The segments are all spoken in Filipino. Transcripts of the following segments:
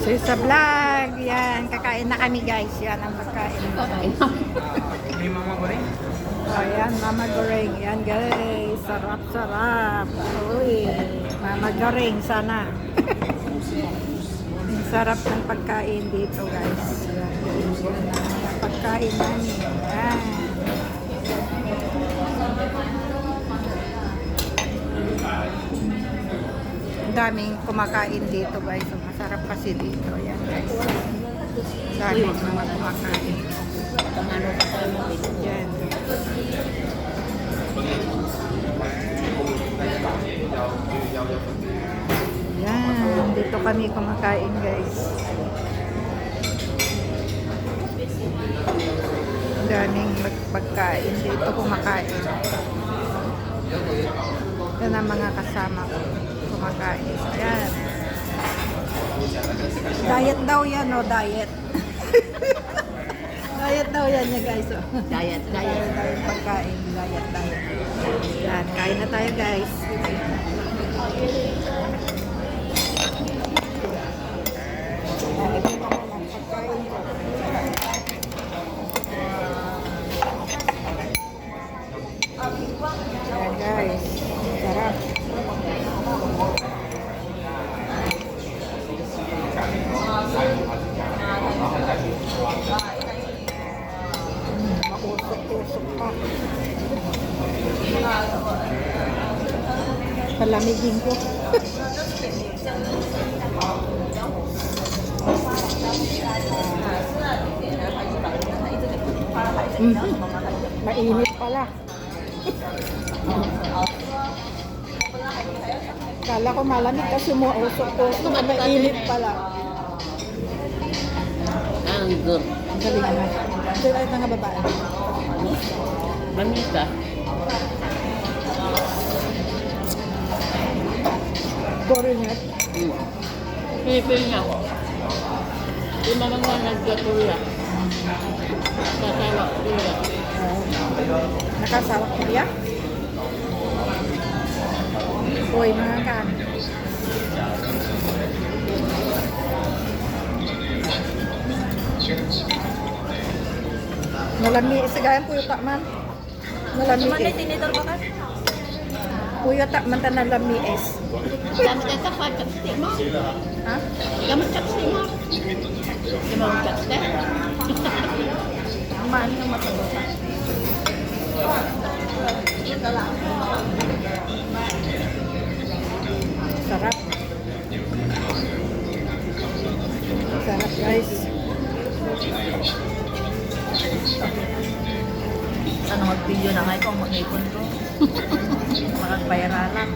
So, sa vlog, yan, kakain na kami guys. Yan ang pagkain. May mama goreng? Ayan, mama goreng. Yan guys, sarap-sarap. Uy, mama goreng sana. Ang sarap ng pagkain dito guys. Yan, yan ang pagkain namin. Yan. Daming kumakain dito guys. So, masarap kasi dito. Yan guys. Daming mga kumakain. Yan. Yan. Dito kami kumakain guys. Daming pagkain dito kumakain. Yan ang mga kasama ko kumakain. Ayan. Diet daw yan, no? Diet. Diet daw yan niya, guys. Oh. Diet. Diet pagkain. Diet. Yan. Kain na tayo, guys. Yan, guys. Sarap. Mausok-usok pa. Palamigin ko. Mainit pala. Kala ko malamig kasi umuusok-usok. Mainit pala. Ang good. Ang galing naman. Sila ito nga babae. Mamita. Coronet. Pilipil niya. Yung mga nga nagkatuloy. Kasawa kuya. Nakasawa ko niya. Uy, mga kan. Nalami, isagayan po yung takman. Nalami eh. Tinidor ba ka? Puyo takman ta nalami es. Gamit ka pa chopstick mo. Ha? Gamit chopstick mo. Di mo chopstick? Maan yung matulog. Sarap. Sarap guys. Ano mag-video na ngayon kung mag-ipon ko. Makagbayaralan.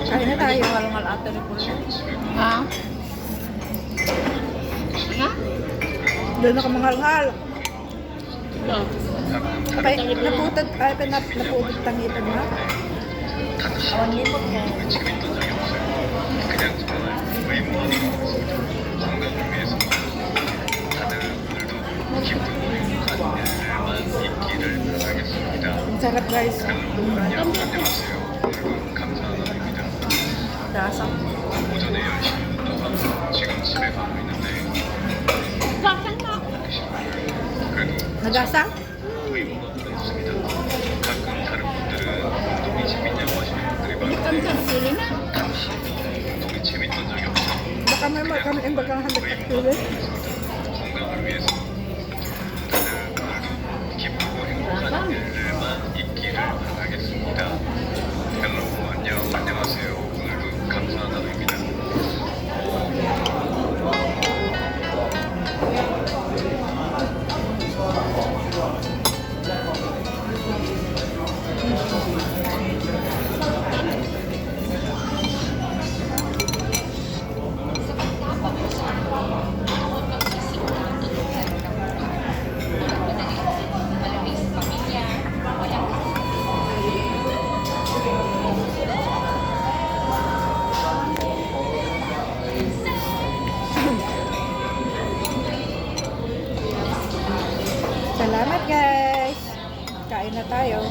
Kain na tayo. Malungal ato ni Pulo. Ha? Ha? Doon ako mangalngal. No. Okay, naputod, naputod tangitan mo. Awan limot ka. Ang sarap guys. Dasang. Dasang na. Nagasang? Ikan kan sili na. Baka may kami ang bagang handak aktulo. Dasang. Salamat guys. Kain na tayo.